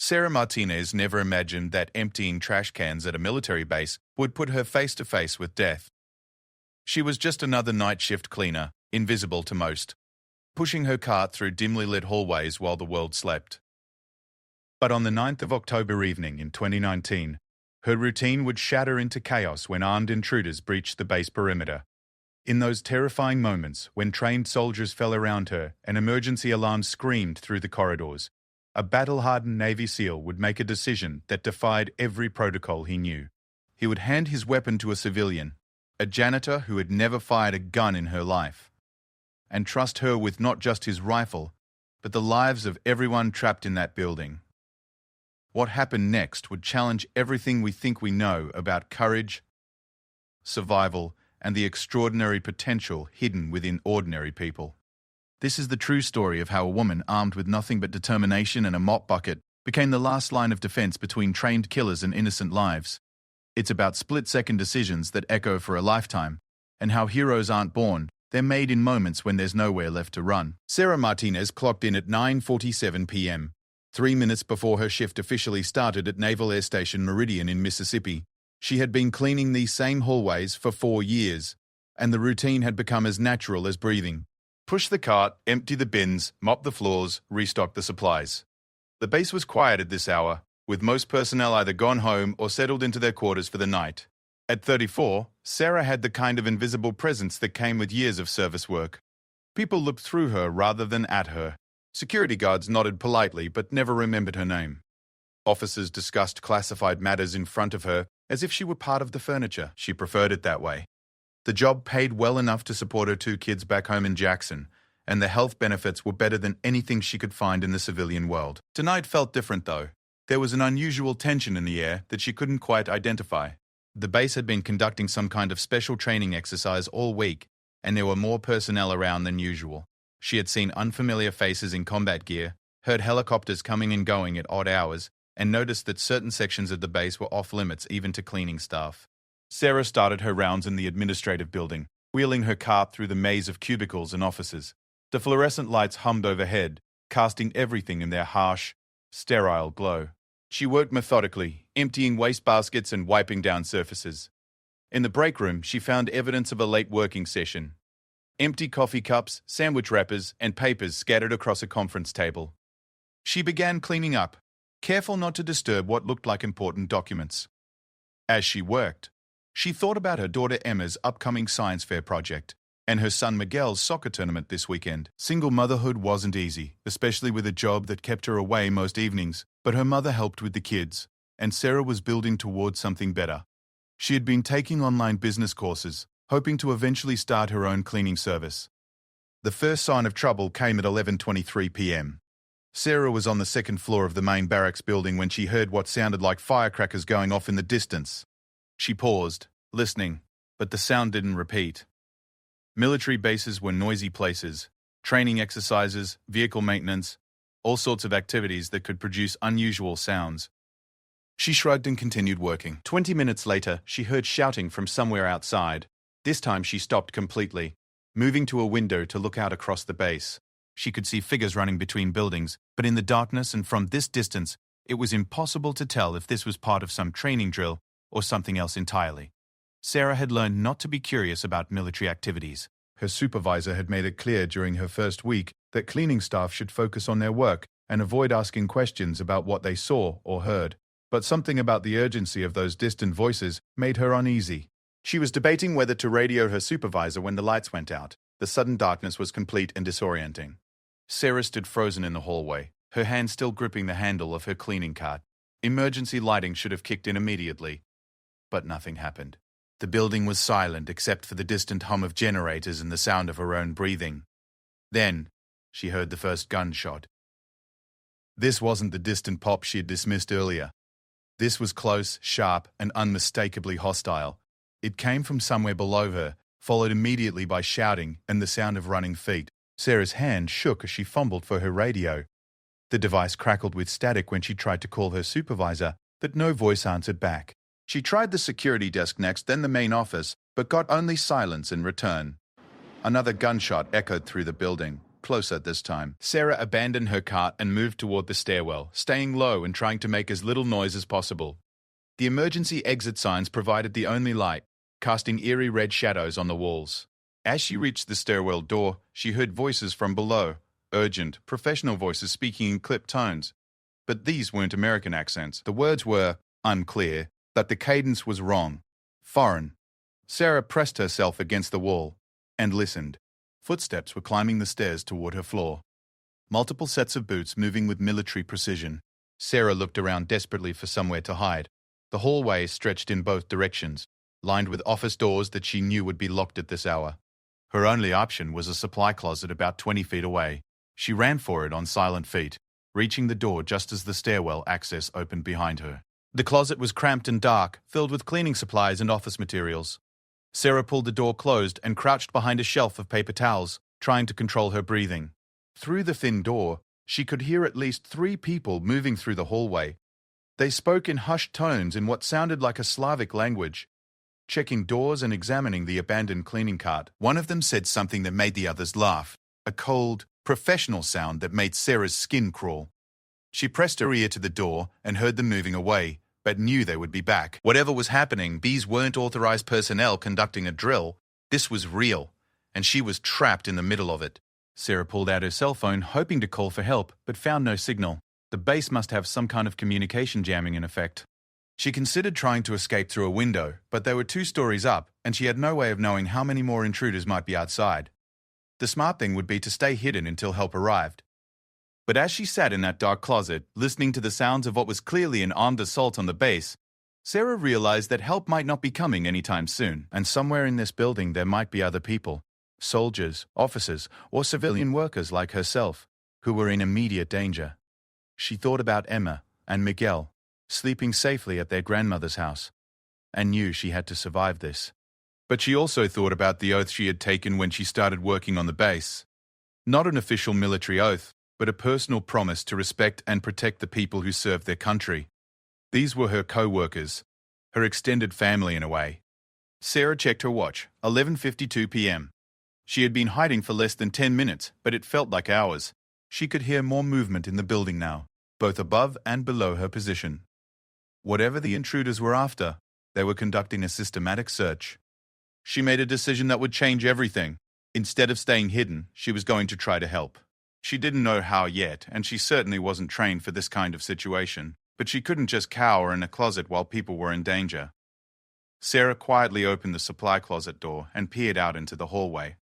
Sarah Martinez never imagined that emptying trash cans at a military base would put her face to face with death. She was just another night shift cleaner, invisible to most, pushing her cart through dimly lit hallways while the world slept. But on the 9th of October evening in 2019, her routine would shatter into chaos when armed intruders breached the base perimeter. In those terrifying moments when trained soldiers fell around her and emergency alarms screamed through the corridors, a battle-hardened Navy SEAL would make a decision that defied every protocol he knew. He would hand his weapon to a civilian, a janitor who had never fired a gun in her life, and trust her with not just his rifle, but the lives of everyone trapped in that building. What happened next would challenge everything we think we know about courage, survival, and the extraordinary potential hidden within ordinary people. This is the true story of how a woman armed with nothing but determination and a mop bucket became the last line of defense between trained killers and innocent lives. It's about split-second decisions that echo for a lifetime, and how heroes aren't born, they're made in moments when there's nowhere left to run. Sarah Martinez clocked in at 9:47 p.m., 3 minutes before her shift officially started at Naval Air Station Meridian in Mississippi. She had been cleaning these same hallways for 4 years, and the routine had become as natural as breathing. Push the cart, empty the bins, mop the floors, restock the supplies. The base was quiet at this hour, with most personnel either gone home or settled into their quarters for the night. At 34, Sarah had the kind of invisible presence that came with years of service work. People looked through her rather than at her. Security guards nodded politely but never remembered her name. Officers discussed classified matters in front of her as if she were part of the furniture. She preferred it that way. The job paid well enough to support her 2 kids back home in Jackson, and the health benefits were better than anything she could find in the civilian world. Tonight felt different, though. There was an unusual tension in the air that she couldn't quite identify. The base had been conducting some kind of special training exercise all week, and there were more personnel around than usual. She had seen unfamiliar faces in combat gear, heard helicopters coming and going at odd hours, and noticed that certain sections of the base were off-limits even to cleaning staff. Sarah started her rounds in the administrative building, wheeling her cart through the maze of cubicles and offices. The fluorescent lights hummed overhead, casting everything in their harsh, sterile glow. She worked methodically, emptying waste baskets and wiping down surfaces. In the break room, she found evidence of a late working session. Empty coffee cups, sandwich wrappers, and papers scattered across a conference table. She began cleaning up, careful not to disturb what looked like important documents. As she worked, she thought about her daughter Emma's upcoming science fair project and her son Miguel's soccer tournament this weekend. Single motherhood wasn't easy, especially with a job that kept her away most evenings, but her mother helped with the kids, and Sarah was building towards something better. She had been taking online business courses, hoping to eventually start her own cleaning service. The first sign of trouble came at 11:23 p.m. Sarah was on the second floor of the main barracks building when she heard what sounded like firecrackers going off in the distance. She paused, listening, but the sound didn't repeat. Military bases were noisy places, training exercises, vehicle maintenance, all sorts of activities that could produce unusual sounds. She shrugged and continued working. 20 minutes later, she heard shouting from somewhere outside. This time she stopped completely, moving to a window to look out across the base. She could see figures running between buildings, but in the darkness and from this distance, it was impossible to tell if this was part of some training drill or something else entirely. Sarah had learned not to be curious about military activities. Her supervisor had made it clear during her first week that cleaning staff should focus on their work and avoid asking questions about what they saw or heard. But something about the urgency of those distant voices made her uneasy. She was debating whether to radio her supervisor when the lights went out. The sudden darkness was complete and disorienting. Sarah stood frozen in the hallway, her hand still gripping the handle of her cleaning cart. Emergency lighting should have kicked in immediately, but nothing happened. The building was silent except for the distant hum of generators and the sound of her own breathing. Then, she heard the first gunshot. This wasn't the distant pop she had dismissed earlier. This was close, sharp, and unmistakably hostile. It came from somewhere below her, followed immediately by shouting and the sound of running feet. Sarah's hand shook as she fumbled for her radio. The device crackled with static when she tried to call her supervisor, but no voice answered back. She tried the security desk next, then the main office, but got only silence in return. Another gunshot echoed through the building, closer this time. Sarah abandoned her cart and moved toward the stairwell, staying low and trying to make as little noise as possible. The emergency exit signs provided the only light, casting eerie red shadows on the walls. As she reached the stairwell door, she heard voices from below, urgent, professional voices speaking in clipped tones. But these weren't American accents. The words were unclear, but the cadence was wrong. Foreign. Sarah pressed herself against the wall and listened. Footsteps were climbing the stairs toward her floor. Multiple sets of boots moving with military precision. Sarah looked around desperately for somewhere to hide. The hallway stretched in both directions, lined with office doors that she knew would be locked at this hour. Her only option was a supply closet about 20 feet away. She ran for it on silent feet, reaching the door just as the stairwell access opened behind her. The closet was cramped and dark, filled with cleaning supplies and office materials. Sarah pulled the door closed and crouched behind a shelf of paper towels, trying to control her breathing. Through the thin door, she could hear at least 3 people moving through the hallway. They spoke in hushed tones in what sounded like a Slavic language, checking doors and examining the abandoned cleaning cart. One of them said something that made the others laugh, a cold, professional sound that made Sarah's skin crawl. She pressed her ear to the door and heard them moving away, but knew they would be back. Whatever was happening, these weren't authorized personnel conducting a drill. This was real, and she was trapped in the middle of it. Sarah pulled out her cell phone, hoping to call for help, but found no signal. The base must have some kind of communication jamming in effect. She considered trying to escape through a window, but they were 2 stories up, and she had no way of knowing how many more intruders might be outside. The smart thing would be to stay hidden until help arrived. But as she sat in that dark closet, listening to the sounds of what was clearly an armed assault on the base, Sarah realized that help might not be coming anytime soon, and somewhere in this building there might be other people, soldiers, officers, or civilian workers like herself, who were in immediate danger. She thought about Emma and Miguel, sleeping safely at their grandmother's house, and knew she had to survive this. But she also thought about the oath she had taken when she started working on the base. Not an official military oath, but a personal promise to respect and protect the people who served their country. These were her co-workers, her extended family in a way. Sarah checked her watch, 11:52 p.m. She had been hiding for less than 10 minutes, but it felt like hours. She could hear more movement in the building now, both above and below her position. Whatever the intruders were after, they were conducting a systematic search. She made a decision that would change everything. Instead of staying hidden, she was going to try to help. She didn't know how yet, and she certainly wasn't trained for this kind of situation, but she couldn't just cower in a closet while people were in danger. Sarah quietly opened the supply closet door and peered out into the hallway.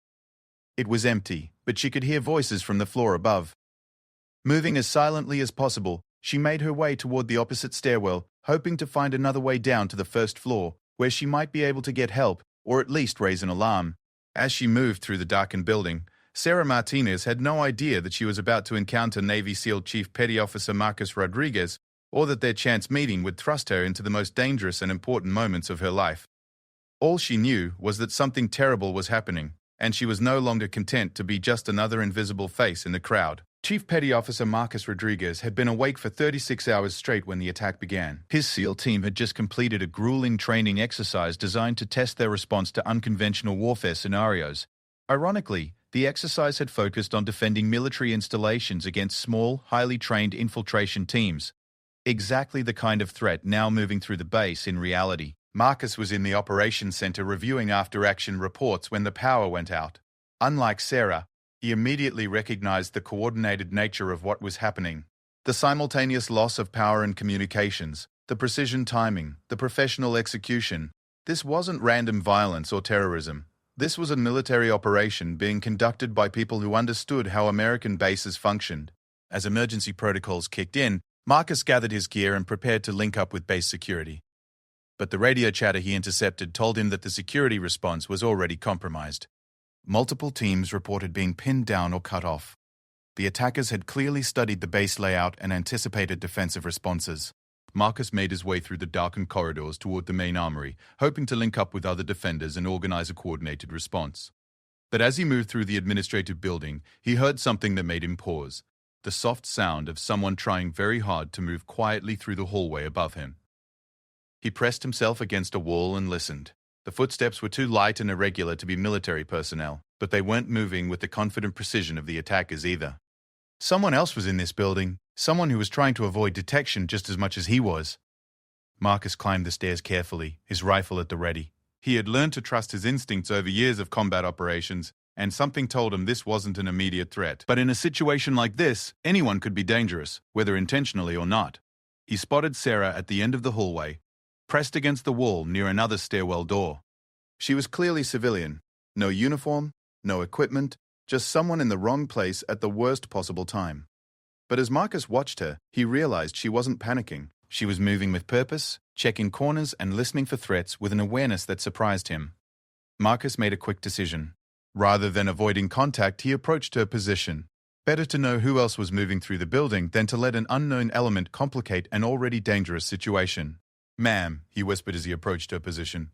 It was empty, but she could hear voices from the floor above. Moving as silently as possible, she made her way toward the opposite stairwell, hoping to find another way down to the first floor, where she might be able to get help, or at least raise an alarm. As she moved through the darkened building, Sarah Martinez had no idea that she was about to encounter Navy SEAL Chief Petty Officer Marcus Rodriguez, or that their chance meeting would thrust her into the most dangerous and important moments of her life. All she knew was that something terrible was happening, and she was no longer content to be just another invisible face in the crowd. Chief Petty Officer Marcus Rodriguez had been awake for 36 hours straight when the attack began. His SEAL team had just completed a grueling training exercise designed to test their response to unconventional warfare scenarios. Ironically, the exercise had focused on defending military installations against small, highly trained infiltration teams. Exactly the kind of threat now moving through the base in reality. Marcus was in the operations center reviewing after-action reports when the power went out. Unlike Sarah, he immediately recognized the coordinated nature of what was happening. The simultaneous loss of power and communications, the precision timing, the professional execution. This wasn't random violence or terrorism. This was a military operation being conducted by people who understood how American bases functioned. As emergency protocols kicked in, Marcus gathered his gear and prepared to link up with base security. But the radio chatter he intercepted told him that the security response was already compromised. Multiple teams reported being pinned down or cut off. The attackers had clearly studied the base layout and anticipated defensive responses. Marcus made his way through the darkened corridors toward the main armory, hoping to link up with other defenders and organize a coordinated response. But as he moved through the administrative building, he heard something that made him pause, the soft sound of someone trying very hard to move quietly through the hallway above him. He pressed himself against a wall and listened. The footsteps were too light and irregular to be military personnel. but they weren't moving with the confident precision of the attackers either. Someone else was in this building, someone who was trying to avoid detection just as much as he was. Marcus climbed the stairs carefully, his rifle at the ready. He had learned to trust his instincts over years of combat operations, and something told him this wasn't an immediate threat. But in a situation like this, anyone could be dangerous, whether intentionally or not. He spotted Sarah at the end of the hallway, pressed against the wall near another stairwell door. She was clearly civilian. No uniform, no equipment, just someone in the wrong place at the worst possible time. But as Marcus watched her, he realized she wasn't panicking. She was moving with purpose, checking corners and listening for threats with an awareness that surprised him. Marcus made a quick decision. Rather than avoiding contact, he approached her position. Better to know who else was moving through the building than to let an unknown element complicate an already dangerous situation. "Ma'am," he whispered as he approached her position.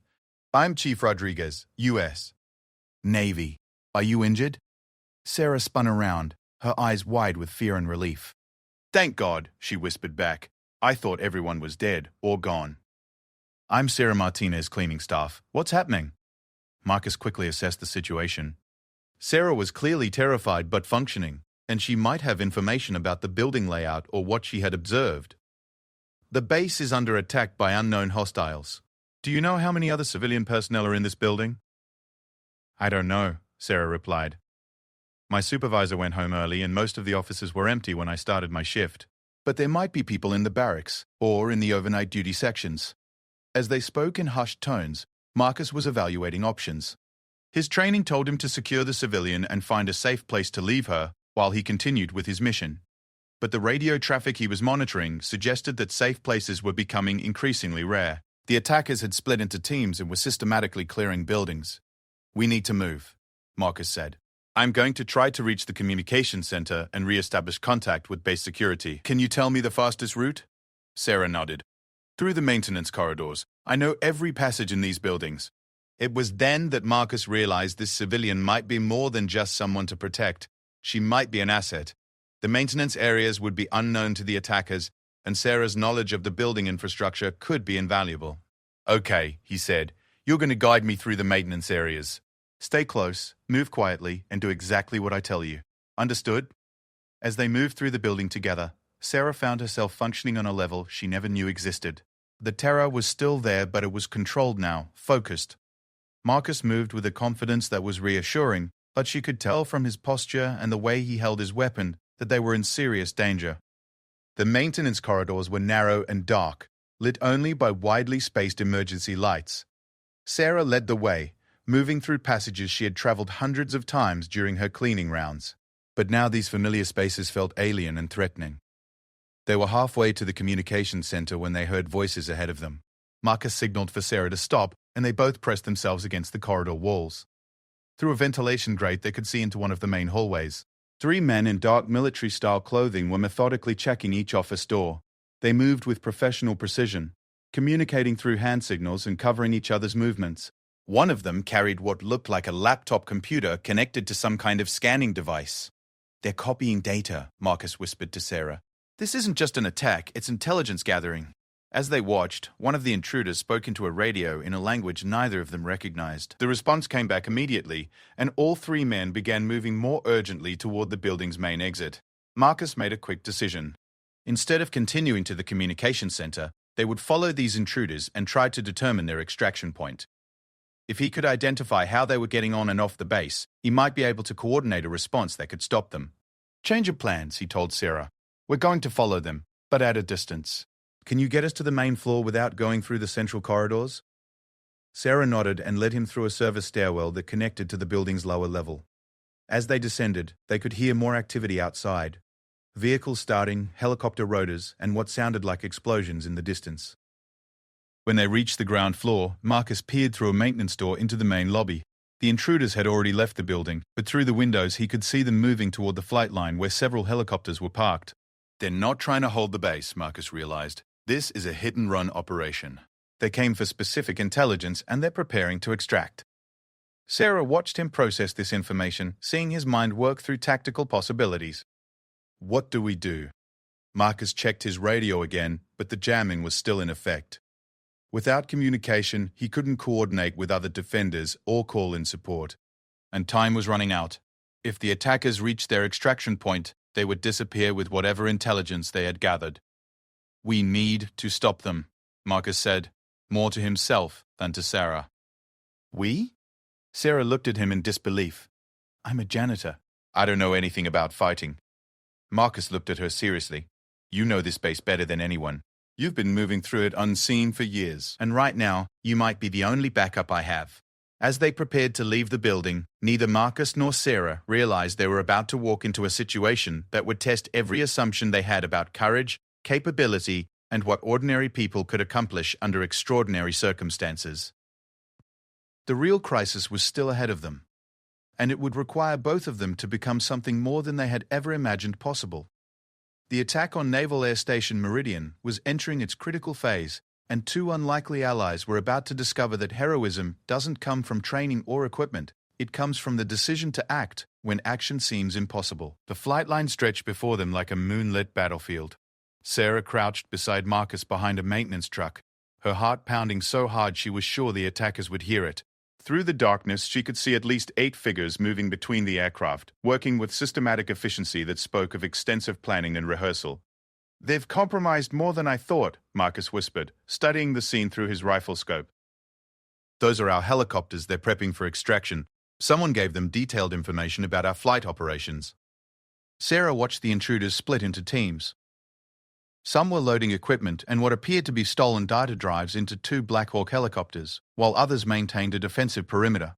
"I'm Chief Rodriguez, U.S. Navy. Are you injured?" Sarah spun around, her eyes wide with fear and relief. "Thank God," she whispered back. "I thought everyone was dead or gone." "I'm Sarah Martinez, cleaning staff. What's happening?" Marcus quickly assessed the situation. Sarah was clearly terrified but functioning, and she might have information about the building layout or what she had observed. "The base is under attack by unknown hostiles. Do you know how many other civilian personnel are in this building?" "I don't know," Sarah replied. "My supervisor went home early and most of the offices were empty when I started my shift. But there might be people in the barracks or in the overnight duty sections." As they spoke in hushed tones, Marcus was evaluating options. His training told him to secure the civilian and find a safe place to leave her while he continued with his mission. But the radio traffic he was monitoring suggested that safe places were becoming increasingly rare. The attackers had split into teams and were systematically clearing buildings. "We need to move," Marcus said. "I'm going to try to reach the communication center and re-establish contact with base security. Can you tell me the fastest route?" Sarah nodded. "Through the maintenance corridors. I know every passage in these buildings." It was then that Marcus realized this civilian might be more than just someone to protect. She might be an asset. The maintenance areas would be unknown to the attackers, and Sarah's knowledge of the building infrastructure could be invaluable. "Okay," he said. "You're going to guide me through the maintenance areas. Stay close, move quietly, and do exactly what I tell you. Understood?" As they moved through the building together, Sarah found herself functioning on a level she never knew existed. The terror was still there, but it was controlled now, focused. Marcus moved with a confidence that was reassuring, but she could tell from his posture and the way he held his weapon that they were in serious danger. The maintenance corridors were narrow and dark, lit only by widely spaced emergency lights. Sarah led the way, moving through passages she had traveled hundreds of times during her cleaning rounds. But now these familiar spaces felt alien and threatening. They were halfway to the communications center when they heard voices ahead of them. Marcus signaled for Sarah to stop, and they both pressed themselves against the corridor walls. Through a ventilation grate, they could see into one of the main hallways. 3 men in dark military-style clothing were methodically checking each office door. They moved with professional precision, communicating through hand signals and covering each other's movements. One of them carried what looked like a laptop computer connected to some kind of scanning device. "They're copying data," Marcus whispered to Sarah. "This isn't just an attack, it's intelligence gathering." As they watched, one of the intruders spoke into a radio in a language neither of them recognized. The response came back immediately, and all 3 men began moving more urgently toward the building's main exit. Marcus made a quick decision. Instead of continuing to the communication center, they would follow these intruders and try to determine their extraction point. If he could identify how they were getting on and off the base, he might be able to coordinate a response that could stop them. "Change of plans," he told Sarah. "We're going to follow them, but at a distance. Can you get us to the main floor without going through the central corridors?" Sarah nodded and led him through a service stairwell that connected to the building's lower level. As they descended, they could hear more activity outside. Vehicles starting, helicopter rotors, and what sounded like explosions in the distance. When they reached the ground floor, Marcus peered through a maintenance door into the main lobby. The intruders had already left the building, but through the windows he could see them moving toward the flight line where several helicopters were parked. They're not trying to hold the base, Marcus realized. This is a hit-and-run operation. They came for specific intelligence and they're preparing to extract. Sarah watched him process this information, seeing his mind work through tactical possibilities. "What do we do?" Marcus checked his radio again, but the jamming was still in effect. Without communication, he couldn't coordinate with other defenders or call in support. and time was running out. If the attackers reached their extraction point, they would disappear with whatever intelligence they had gathered. "We need to stop them," Marcus said, more to himself than to Sarah. "We?" Sarah looked at him in disbelief. "I'm a janitor. I don't know anything about fighting." Marcus looked at her seriously. "You know this base better than anyone. You've been moving through it unseen for years, and right now, you might be the only backup I have." As they prepared to leave the building, neither Marcus nor Sarah realized they were about to walk into a situation that would test every assumption they had about courage, capability, and what ordinary people could accomplish under extraordinary circumstances. The real crisis was still ahead of them, and it would require both of them to become something more than they had ever imagined possible. The attack on Naval Air Station Meridian was entering its critical phase, and two unlikely allies were about to discover that heroism doesn't come from training or equipment. It comes from the decision to act when action seems impossible. The flight line stretched before them like a moonlit battlefield. Sarah crouched beside Marcus behind a maintenance truck, her heart pounding so hard she was sure the attackers would hear it. Through the darkness, she could see at least 8 figures moving between the aircraft, working with systematic efficiency that spoke of extensive planning and rehearsal. "They've compromised more than I thought," Marcus whispered, studying the scene through his rifle scope. "Those are our helicopters they're prepping for extraction. Someone gave them detailed information about our flight operations." Sarah watched the intruders split into teams. Some were loading equipment and what appeared to be stolen data drives into 2 Black Hawk helicopters, while others maintained a defensive perimeter.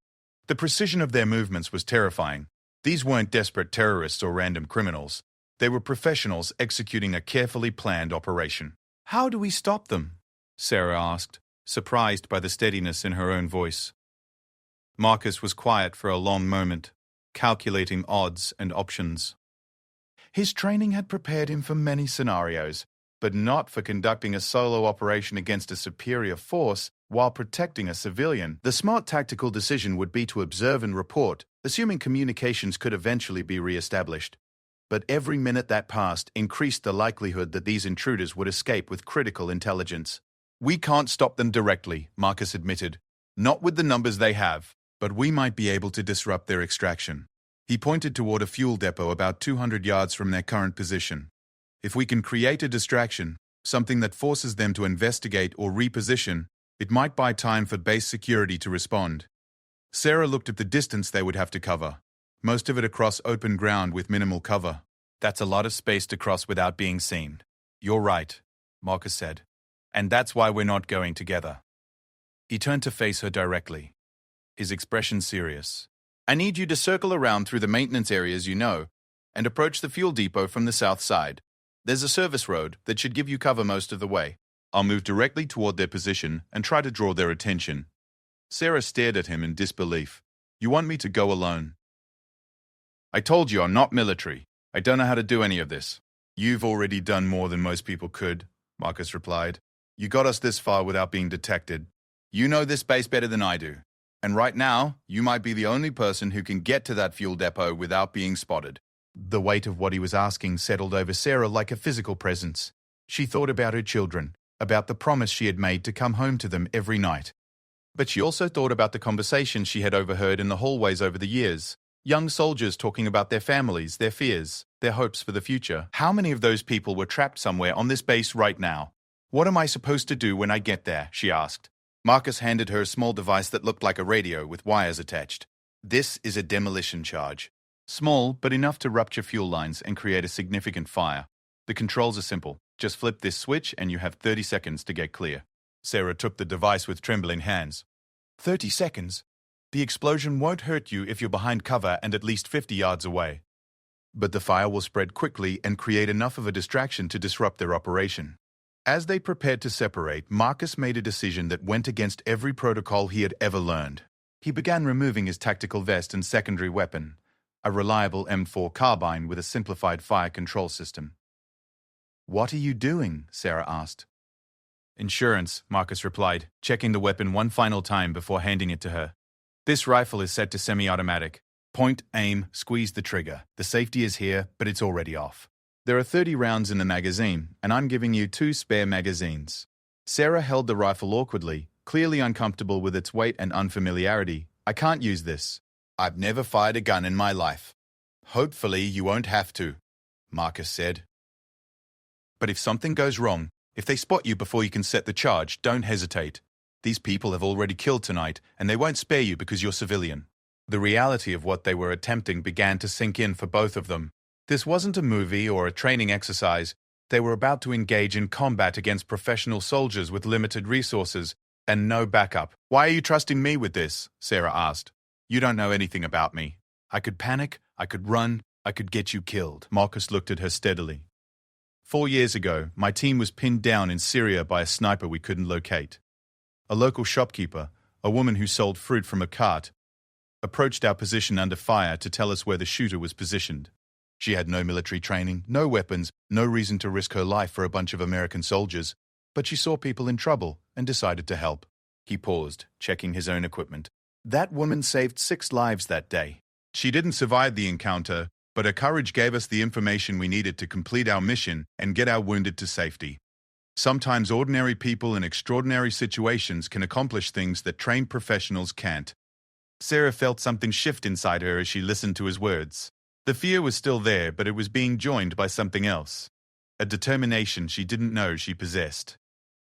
The precision of their movements was terrifying. These weren't desperate terrorists or random criminals. They were professionals executing a carefully planned operation. "How do we stop them?" Sarah asked, surprised by the steadiness in her own voice. Marcus was quiet for a long moment, calculating odds and options. His training had prepared him for many scenarios, but not for conducting a solo operation against a superior force while protecting a civilian. The smart tactical decision would be to observe and report, assuming communications could eventually be re-established. But every minute that passed increased the likelihood that these intruders would escape with critical intelligence. "We can't stop them directly," Marcus admitted. "Not with the numbers they have, but we might be able to disrupt their extraction." He pointed toward a fuel depot about 200 yards from their current position. "If we can create a distraction, something that forces them to investigate or reposition, it might buy time for base security to respond." Sarah looked at the distance they would have to cover, most of it across open ground with minimal cover. "That's a lot of space to cross without being seen." "You're right," Marcus said. "And that's why we're not going together." He turned to face her directly, his expression serious. "I need you to circle around through the maintenance areas you know, and approach the fuel depot from the south side. There's a service road that should give you cover most of the way. I'll move directly toward their position and try to draw their attention." Sarah stared at him in disbelief. "You want me to go alone?" "I told you I'm not military. I don't know how to do any of this." "You've already done more than most people could," Marcus replied. "You got us this far without being detected. You know this base better than I do. And right now, you might be the only person who can get to that fuel depot without being spotted." The weight of what he was asking settled over Sarah like a physical presence. She thought about her children, about the promise she had made to come home to them every night. But she also thought about the conversations she had overheard in the hallways over the years. Young soldiers talking about their families, their fears, their hopes for the future. How many of those people were trapped somewhere on this base right now? "What am I supposed to do when I get there?" she asked. Marcus handed her a small device that looked like a radio with wires attached. "This is a demolition charge. Small, but enough to rupture fuel lines and create a significant fire. The controls are simple. Just flip this switch and you have 30 seconds to get clear." Sarah took the device with trembling hands. 30 seconds? The explosion won't hurt you if you're behind cover and at least 50 yards away. But the fire will spread quickly and create enough of a distraction to disrupt their operation. As they prepared to separate, Marcus made a decision that went against every protocol he had ever learned. He began removing his tactical vest and secondary weapon, a reliable M4 carbine with a simplified fire control system. "What are you doing?" Sarah asked. "Insurance," Marcus replied, checking the weapon one final time before handing it to her. "This rifle is set to semi-automatic. Point, aim, squeeze the trigger. The safety is here, but it's already off. There are 30 rounds in the magazine, and I'm giving you 2 spare magazines." Sarah held the rifle awkwardly, clearly uncomfortable with its weight and unfamiliarity. "I can't use this." I've never fired a gun in my life. Hopefully you won't have to, Marcus said. But if something goes wrong, if they spot you before you can set the charge, don't hesitate. These people have already killed tonight, and they won't spare you because you're civilian. The reality of what they were attempting began to sink in for both of them. This wasn't a movie or a training exercise. They were about to engage in combat against professional soldiers with limited resources and no backup. Why are you trusting me with this? Sarah asked. You don't know anything about me. I could panic, I could run, I could get you killed. Marcus looked at her steadily. 4 years ago, my team was pinned down in Syria by a sniper we couldn't locate. A local shopkeeper, a woman who sold fruit from a cart, approached our position under fire to tell us where the shooter was positioned. She had no military training, no weapons, no reason to risk her life for a bunch of American soldiers, but she saw people in trouble and decided to help. He paused, checking his own equipment. That woman saved 6 lives that day. She didn't survive the encounter, but her courage gave us the information we needed to complete our mission and get our wounded to safety. Sometimes ordinary people in extraordinary situations can accomplish things that trained professionals can't. Sarah felt something shift inside her as she listened to his words. The fear was still there, but it was being joined by something else. A determination she didn't know she possessed.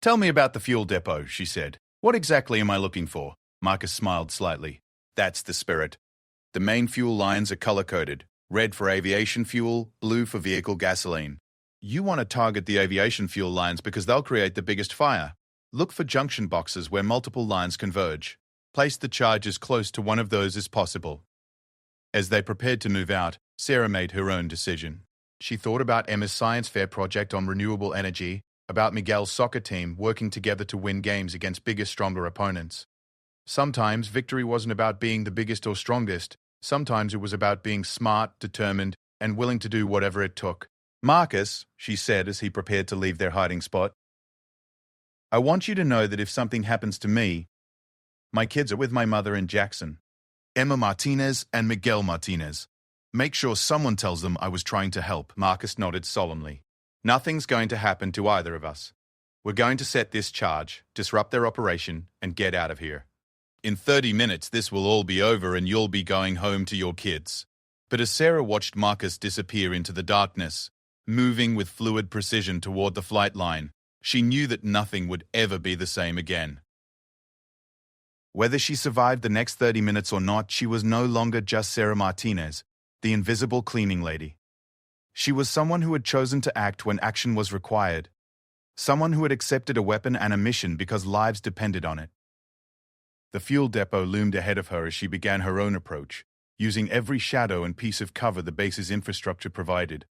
Tell me about the fuel depot, she said. What exactly am I looking for? Marcus smiled slightly. That's the spirit. The main fuel lines are color-coded. Red for aviation fuel, blue for vehicle gasoline. You want to target the aviation fuel lines because they'll create the biggest fire. Look for junction boxes where multiple lines converge. Place the charge as close to one of those as possible. As they prepared to move out, Sarah made her own decision. She thought about Emma's science fair project on renewable energy, about Miguel's soccer team working together to win games against bigger, stronger opponents. Sometimes victory wasn't about being the biggest or strongest. Sometimes it was about being smart, determined, and willing to do whatever it took. Marcus, she said as he prepared to leave their hiding spot, I want you to know that if something happens to me, my kids are with my mother in Jackson, Emma Martinez and Miguel Martinez. Make sure someone tells them I was trying to help. Marcus nodded solemnly. Nothing's going to happen to either of us. We're going to set this charge, disrupt their operation, and get out of here. In 30 minutes, this will all be over and you'll be going home to your kids. But as Sarah watched Marcus disappear into the darkness, moving with fluid precision toward the flight line, she knew that nothing would ever be the same again. Whether she survived the next 30 minutes or not, she was no longer just Sarah Martinez, the invisible cleaning lady. She was someone who had chosen to act when action was required. Someone who had accepted a weapon and a mission because lives depended on it. The fuel depot loomed ahead of her as she began her own approach, using every shadow and piece of cover the base's infrastructure provided.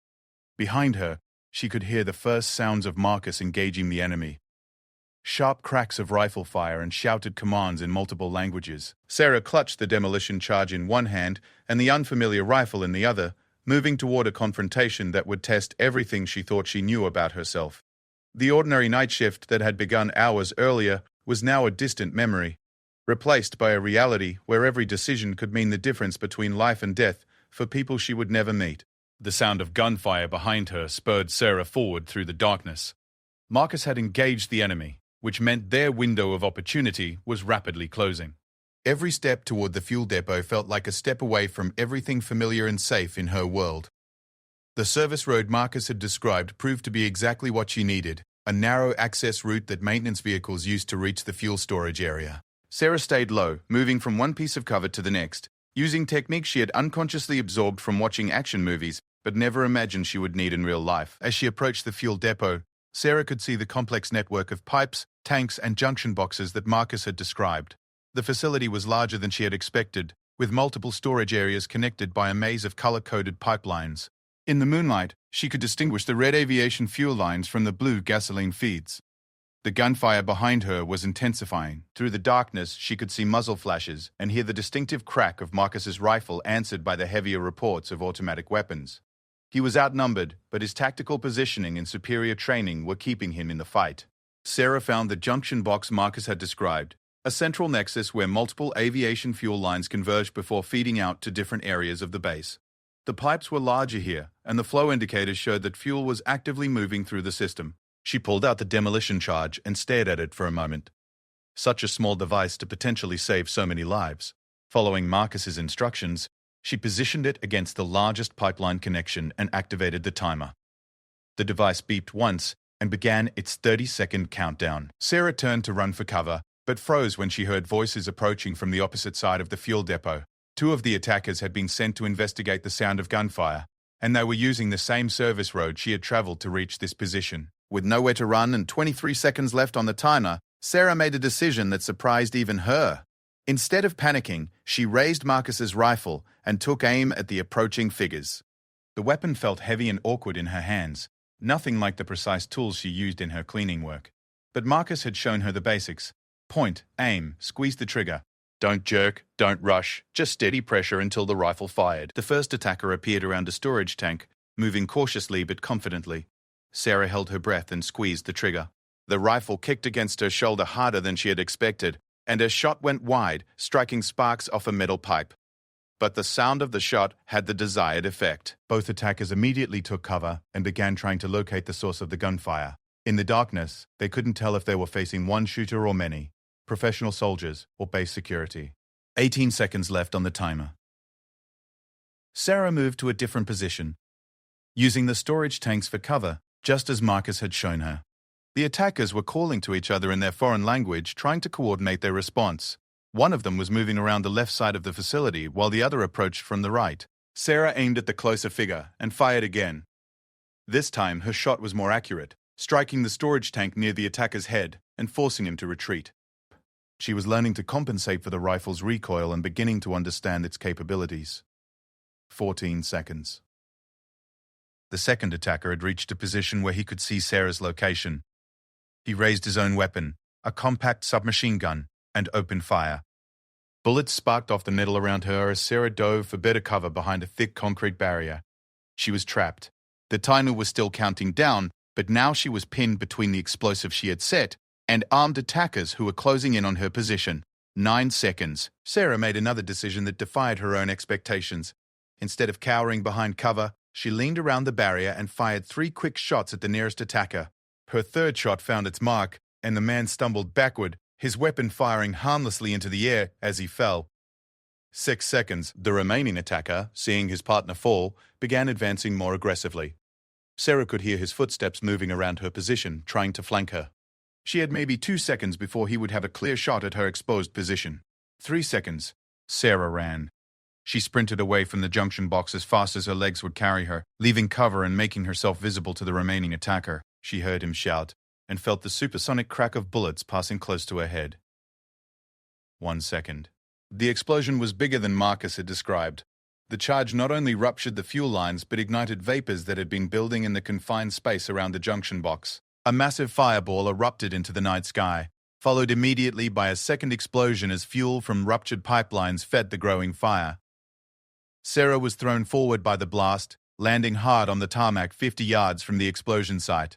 Behind her, she could hear the first sounds of Marcus engaging the enemy. Sharp cracks of rifle fire and shouted commands in multiple languages. Sarah clutched the demolition charge in one hand and the unfamiliar rifle in the other, moving toward a confrontation that would test everything she thought she knew about herself. The ordinary night shift that had begun hours earlier was now a distant memory, replaced by a reality where every decision could mean the difference between life and death for people she would never meet. The sound of gunfire behind her spurred Sarah forward through the darkness. Marcus had engaged the enemy, which meant their window of opportunity was rapidly closing. Every step toward the fuel depot felt like a step away from everything familiar and safe in her world. The service road Marcus had described proved to be exactly what she needed, a narrow access route that maintenance vehicles used to reach the fuel storage area. Sarah stayed low, moving from one piece of cover to the next, using techniques she had unconsciously absorbed from watching action movies, but never imagined she would need in real life. As she approached the fuel depot, Sarah could see the complex network of pipes, tanks, and junction boxes that Marcus had described. The facility was larger than she had expected, with multiple storage areas connected by a maze of color-coded pipelines. In the moonlight, she could distinguish the red aviation fuel lines from the blue gasoline feeds. The gunfire behind her was intensifying. Through the darkness, she could see muzzle flashes and hear the distinctive crack of Marcus's rifle answered by the heavier reports of automatic weapons. He was outnumbered, but his tactical positioning and superior training were keeping him in the fight. Sarah found the junction box Marcus had described, a central nexus where multiple aviation fuel lines converged before feeding out to different areas of the base. The pipes were larger here, and the flow indicators showed that fuel was actively moving through the system. She pulled out the demolition charge and stared at it for a moment. Such a small device to potentially save so many lives. Following Marcus's instructions, she positioned it against the largest pipeline connection and activated the timer. The device beeped once and began its 30-second countdown. Sarah turned to run for cover, but froze when she heard voices approaching from the opposite side of the fuel depot. Two of the attackers had been sent to investigate the sound of gunfire, and they were using the same service road she had traveled to reach this position. With nowhere to run and 23 seconds left on the timer, Sarah made a decision that surprised even her. Instead of panicking, she raised Marcus's rifle and took aim at the approaching figures. The weapon felt heavy and awkward in her hands, nothing like the precise tools she used in her cleaning work. But Marcus had shown her the basics. Point, aim, squeeze the trigger. Don't jerk, don't rush, just steady pressure until the rifle fired. The first attacker appeared around a storage tank, moving cautiously but confidently. Sarah held her breath and squeezed the trigger. The rifle kicked against her shoulder harder than she had expected, and her shot went wide, striking sparks off a metal pipe. But the sound of the shot had the desired effect. Both attackers immediately took cover and began trying to locate the source of the gunfire. In the darkness, they couldn't tell if they were facing one shooter or many, professional soldiers or base security. 18 seconds left on the timer. Sarah moved to a different position, using the storage tanks for cover, just as Marcus had shown her. The attackers were calling to each other in their foreign language, trying to coordinate their response. One of them was moving around the left side of the facility, while the other approached from the right. Sarah aimed at the closer figure and fired again. This time, her shot was more accurate, striking the storage tank near the attacker's head and forcing him to retreat. She was learning to compensate for the rifle's recoil and beginning to understand its capabilities. 14 seconds. The second attacker had reached a position where he could see Sarah's location. He raised his own weapon, a compact submachine gun, and opened fire. Bullets sparked off the metal around her as Sarah dove for better cover behind a thick concrete barrier. She was trapped. The timer was still counting down, but now she was pinned between the explosive she had set and armed attackers who were closing in on her position. 9 seconds. Sarah made another decision that defied her own expectations. Instead of cowering behind cover, she leaned around the barrier and fired 3 quick shots at the nearest attacker. Her third shot found its mark, and the man stumbled backward, his weapon firing harmlessly into the air as he fell. 6 seconds. The remaining attacker, seeing his partner fall, began advancing more aggressively. Sarah could hear his footsteps moving around her position, trying to flank her. She had maybe 2 seconds before he would have a clear shot at her exposed position. 3 seconds. Sarah ran. She sprinted away from the junction box as fast as her legs would carry her, leaving cover and making herself visible to the remaining attacker. She heard him shout and felt the supersonic crack of bullets passing close to her head. 1 second. The explosion was bigger than Marcus had described. The charge not only ruptured the fuel lines but ignited vapors that had been building in the confined space around the junction box. A massive fireball erupted into the night sky, followed immediately by a second explosion as fuel from ruptured pipelines fed the growing fire. Sarah was thrown forward by the blast, landing hard on the tarmac 50 yards from the explosion site.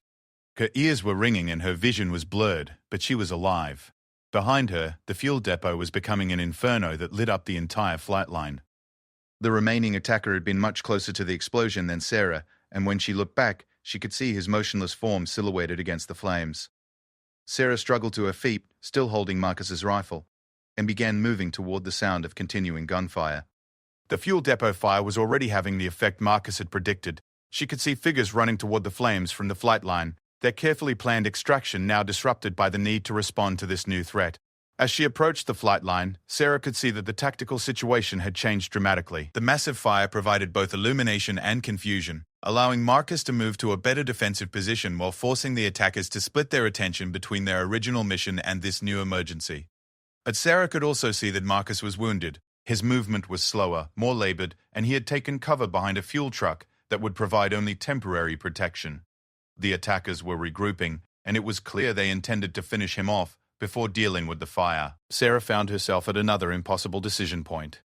Her ears were ringing and her vision was blurred, but she was alive. Behind her, the fuel depot was becoming an inferno that lit up the entire flight line. The remaining attacker had been much closer to the explosion than Sarah, and when she looked back, she could see his motionless form silhouetted against the flames. Sarah struggled to her feet, still holding Marcus's rifle, and began moving toward the sound of continuing gunfire. The fuel depot fire was already having the effect Marcus had predicted. She could see figures running toward the flames from the flight line, their carefully planned extraction now disrupted by the need to respond to this new threat. As she approached the flight line, Sarah could see that the tactical situation had changed dramatically. The massive fire provided both illumination and confusion, allowing Marcus to move to a better defensive position while forcing the attackers to split their attention between their original mission and this new emergency. But Sarah could also see that Marcus was wounded. His movement was slower, more labored, and he had taken cover behind a fuel truck that would provide only temporary protection. The attackers were regrouping, and it was clear they intended to finish him off before dealing with the fire. Sarah found herself at another impossible decision point.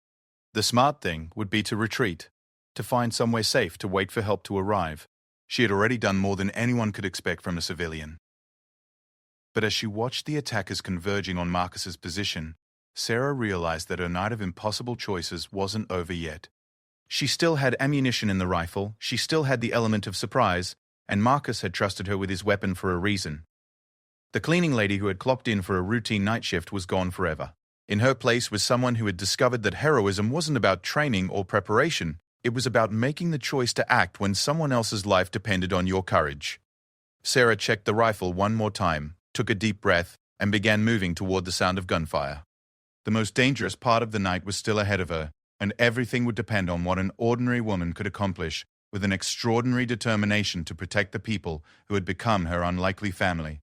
The smart thing would be to retreat, to find somewhere safe to wait for help to arrive. She had already done more than anyone could expect from a civilian. But as she watched the attackers converging on Marcus's position, Sarah realized that her night of impossible choices wasn't over yet. She still had ammunition in the rifle, she still had the element of surprise, and Marcus had trusted her with his weapon for a reason. The cleaning lady who had clocked in for a routine night shift was gone forever. In her place was someone who had discovered that heroism wasn't about training or preparation. It was about making the choice to act when someone else's life depended on your courage. Sarah checked the rifle one more time, took a deep breath, and began moving toward the sound of gunfire. The most dangerous part of the night was still ahead of her, and everything would depend on what an ordinary woman could accomplish with an extraordinary determination to protect the people who had become her unlikely family.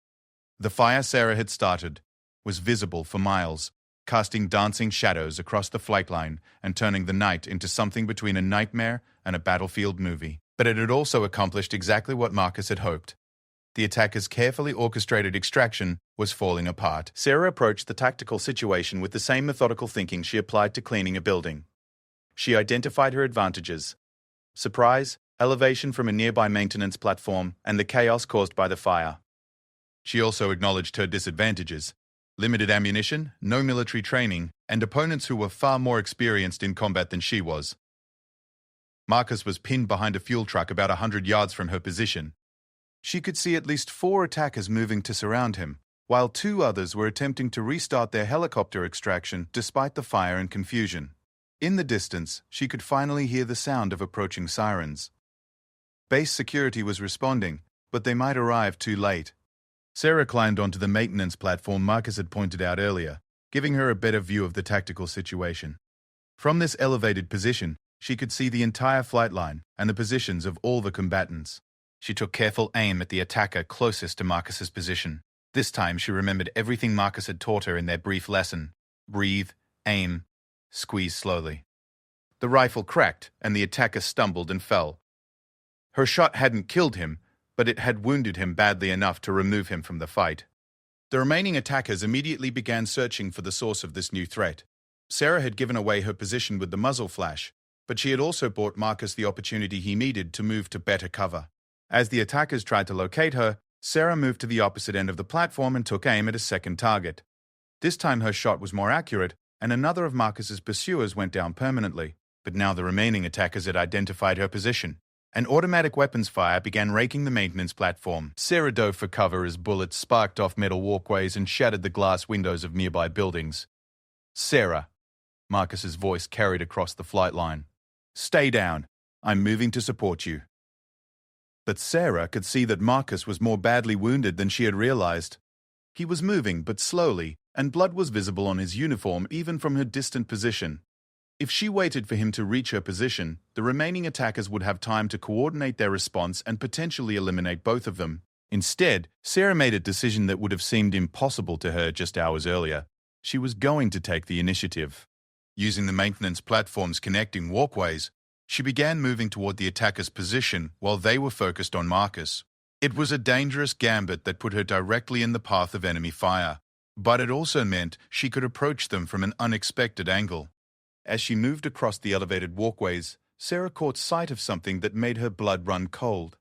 The fire Sarah had started was visible for miles, casting dancing shadows across the flight line and turning the night into something between a nightmare and a battlefield movie. But it had also accomplished exactly what Marcus had hoped. The attacker's carefully orchestrated extraction was falling apart. Sarah approached the tactical situation with the same methodical thinking she applied to cleaning a building. She identified her advantages: surprise, elevation from a nearby maintenance platform, and the chaos caused by the fire. She also acknowledged her disadvantages: limited ammunition, no military training, and opponents who were far more experienced in combat than she was. Marcus was pinned behind a fuel truck about 100 yards from her position. She could see at least 4 attackers moving to surround him, while 2 others were attempting to restart their helicopter extraction despite the fire and confusion. In the distance, she could finally hear the sound of approaching sirens. Base security was responding, but they might arrive too late. Sarah climbed onto the maintenance platform Marcus had pointed out earlier, giving her a better view of the tactical situation. From this elevated position, she could see the entire flight line and the positions of all the combatants. She took careful aim at the attacker closest to Marcus's position. This time she remembered everything Marcus had taught her in their brief lesson. Breathe, aim, squeeze slowly. The rifle cracked, and the attacker stumbled and fell. Her shot hadn't killed him, but it had wounded him badly enough to remove him from the fight. The remaining attackers immediately began searching for the source of this new threat. Sarah had given away her position with the muzzle flash, but she had also bought Marcus the opportunity he needed to move to better cover. As the attackers tried to locate her, Sarah moved to the opposite end of the platform and took aim at a second target. This time her shot was more accurate, and another of Marcus's pursuers went down permanently. But now the remaining attackers had identified her position. An automatic weapons fire began raking the maintenance platform. Sarah dove for cover as bullets sparked off metal walkways and shattered the glass windows of nearby buildings. "Sarah," Marcus's voice carried across the flight line. "Stay down. I'm moving to support you." But Sarah could see that Marcus was more badly wounded than she had realized. He was moving, but slowly, and blood was visible on his uniform even from her distant position. If she waited for him to reach her position, the remaining attackers would have time to coordinate their response and potentially eliminate both of them. Instead, Sarah made a decision that would have seemed impossible to her just hours earlier. She was going to take the initiative. Using the maintenance platform's connecting walkways, she began moving toward the attacker's position while they were focused on Marcus. It was a dangerous gambit that put her directly in the path of enemy fire, but it also meant she could approach them from an unexpected angle. As she moved across the elevated walkways, Sarah caught sight of something that made her blood run cold.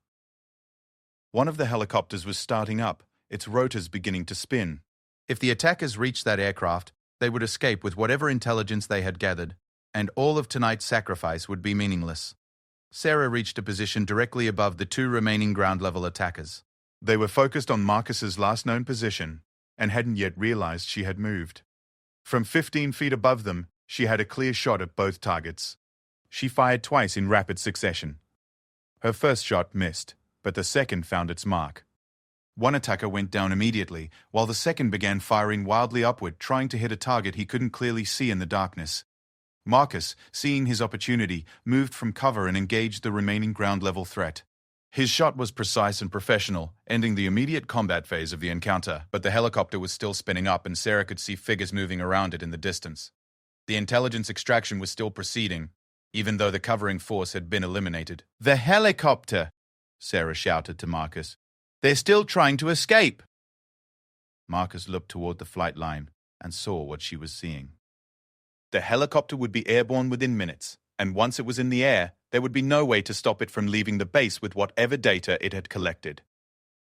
One of the helicopters was starting up, its rotors beginning to spin. If the attackers reached that aircraft, they would escape with whatever intelligence they had gathered, and all of tonight's sacrifice would be meaningless. Sarah reached a position directly above the 2 remaining ground-level attackers. They were focused on Marcus's last known position, and hadn't yet realized she had moved. From 15 feet above them, she had a clear shot at both targets. She fired twice in rapid succession. Her first shot missed, but the second found its mark. One attacker went down immediately, while the second began firing wildly upward, trying to hit a target he couldn't clearly see in the darkness. Marcus, seeing his opportunity, moved from cover and engaged the remaining ground-level threat. His shot was precise and professional, ending the immediate combat phase of the encounter, but the helicopter was still spinning up and Sarah could see figures moving around it in the distance. The intelligence extraction was still proceeding, even though the covering force had been eliminated. "The helicopter!" Sarah shouted to Marcus. "They're still trying to escape!" Marcus looked toward the flight line and saw what she was seeing. The helicopter would be airborne within minutes, and once it was in the air, there would be no way to stop it from leaving the base with whatever data it had collected.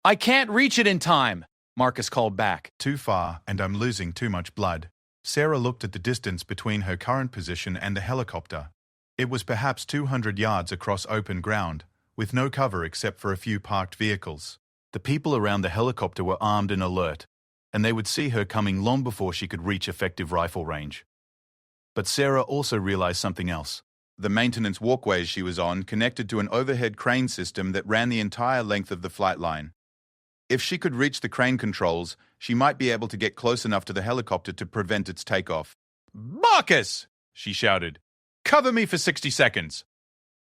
"I can't reach it in time," Marcus called back. "Too far, and I'm losing too much blood." Sarah looked at the distance between her current position and the helicopter. It was perhaps 200 yards across open ground, with no cover except for a few parked vehicles. The people around the helicopter were armed and alert. and they would see her coming long before she could reach effective rifle range. But Sarah also realized something else. The maintenance walkways she was on connected to an overhead crane system that ran the entire length of the flight line. If she could reach the crane controls, she might be able to get close enough to the helicopter to prevent its takeoff. "Marcus!" she shouted. "Cover me for 60 seconds!"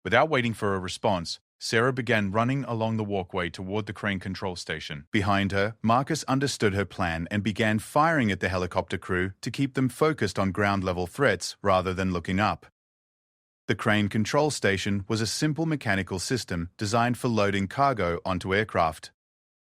Without waiting for a response, Sarah began running along the walkway toward the crane control station. Behind her, Marcus understood her plan and began firing at the helicopter crew to keep them focused on ground-level threats rather than looking up. The crane control station was a simple mechanical system designed for loading cargo onto aircraft.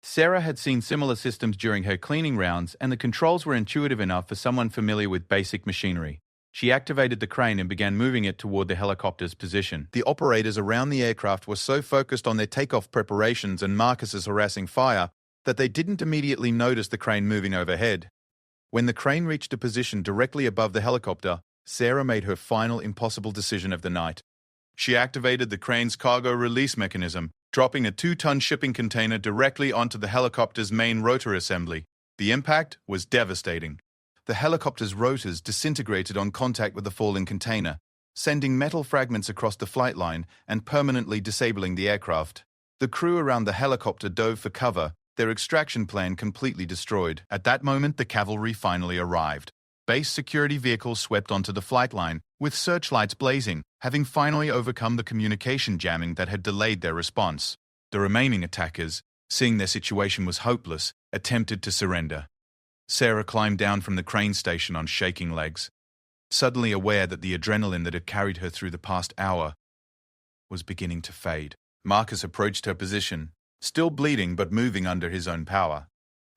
Sarah had seen similar systems during her cleaning rounds, and the controls were intuitive enough for someone familiar with basic machinery. She activated the crane and began moving it toward the helicopter's position. The operators around the aircraft were so focused on their takeoff preparations and Marcus's harassing fire that they didn't immediately notice the crane moving overhead. When the crane reached a position directly above the helicopter, Sarah made her final impossible decision of the night. She activated the crane's cargo release mechanism, dropping a 2-ton shipping container directly onto the helicopter's main rotor assembly. The impact was devastating. The helicopter's rotors disintegrated on contact with the falling container, sending metal fragments across the flight line and permanently disabling the aircraft. The crew around the helicopter dove for cover, their extraction plan completely destroyed. At that moment, the cavalry finally arrived. Base security vehicles swept onto the flight line, with searchlights blazing, having finally overcome the communication jamming that had delayed their response. The remaining attackers, seeing their situation was hopeless, attempted to surrender. Sarah climbed down from the crane station on shaking legs, suddenly aware that the adrenaline that had carried her through the past hour was beginning to fade. Marcus approached her position, still bleeding but moving under his own power.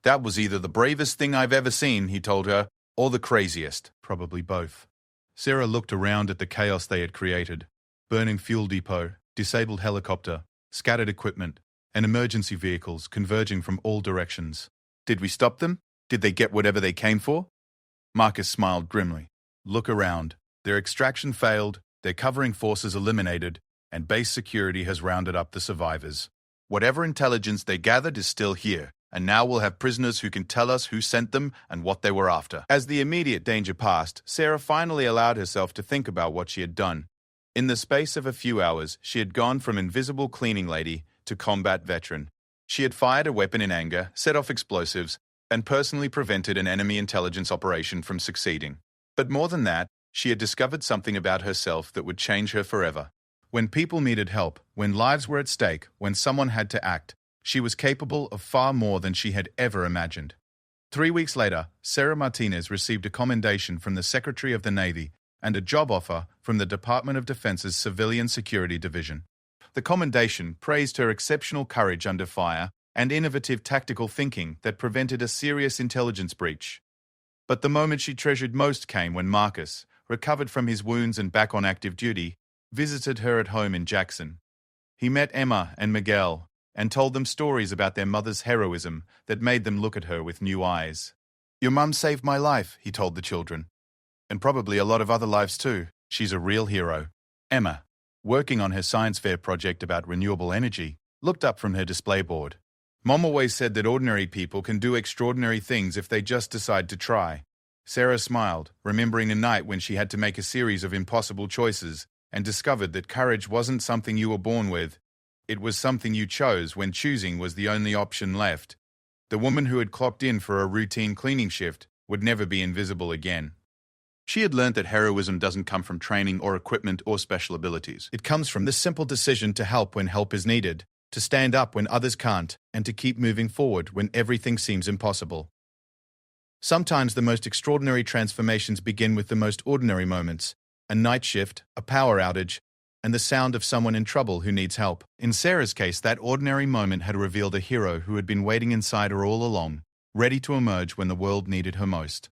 "That was either the bravest thing I've ever seen," he told her, "or the craziest." Probably both. Sarah looked around at the chaos they had created. Burning fuel depot, disabled helicopter, scattered equipment, and emergency vehicles converging from all directions. Did we stop them? Did they get whatever they came for? Marcus smiled grimly. Look around. Their extraction failed, their covering forces eliminated, and base security has rounded up the survivors. Whatever intelligence they gathered is still here, and now we'll have prisoners who can tell us who sent them and what they were after. As the immediate danger passed, Sarah finally allowed herself to think about what she had done. In the space of a few hours, she had gone from invisible cleaning lady to combat veteran. She had fired a weapon in anger, set off explosives, and personally prevented an enemy intelligence operation from succeeding. But more than that, she had discovered something about herself that would change her forever. When people needed help, when lives were at stake, when someone had to act, she was capable of far more than she had ever imagined. 3 weeks later, Sarah Martinez received a commendation from the Secretary of the Navy and a job offer from the Department of Defense's Civilian Security Division. The commendation praised her exceptional courage under fire and innovative tactical thinking that prevented a serious intelligence breach. But the moment she treasured most came when Marcus, recovered from his wounds and back on active duty, visited her at home in Jackson. He met Emma and Miguel and told them stories about their mother's heroism that made them look at her with new eyes. "Your mum saved my life," he told the children. "And probably a lot of other lives too. She's a real hero." Emma, working on her science fair project about renewable energy, looked up from her display board. "Mom always said that ordinary people can do extraordinary things if they just decide to try." Sarah smiled, remembering a night when she had to make a series of impossible choices and discovered that courage wasn't something you were born with. It was something you chose when choosing was the only option left. The woman who had clocked in for a routine cleaning shift would never be invisible again. She had learned that heroism doesn't come from training or equipment or special abilities. It comes from the simple decision to help when help is needed, to stand up when others can't, and to keep moving forward when everything seems impossible. Sometimes the most extraordinary transformations begin with the most ordinary moments: a night shift, a power outage, and the sound of someone in trouble who needs help. In Sarah's case, that ordinary moment had revealed a hero who had been waiting inside her all along, ready to emerge when the world needed her most.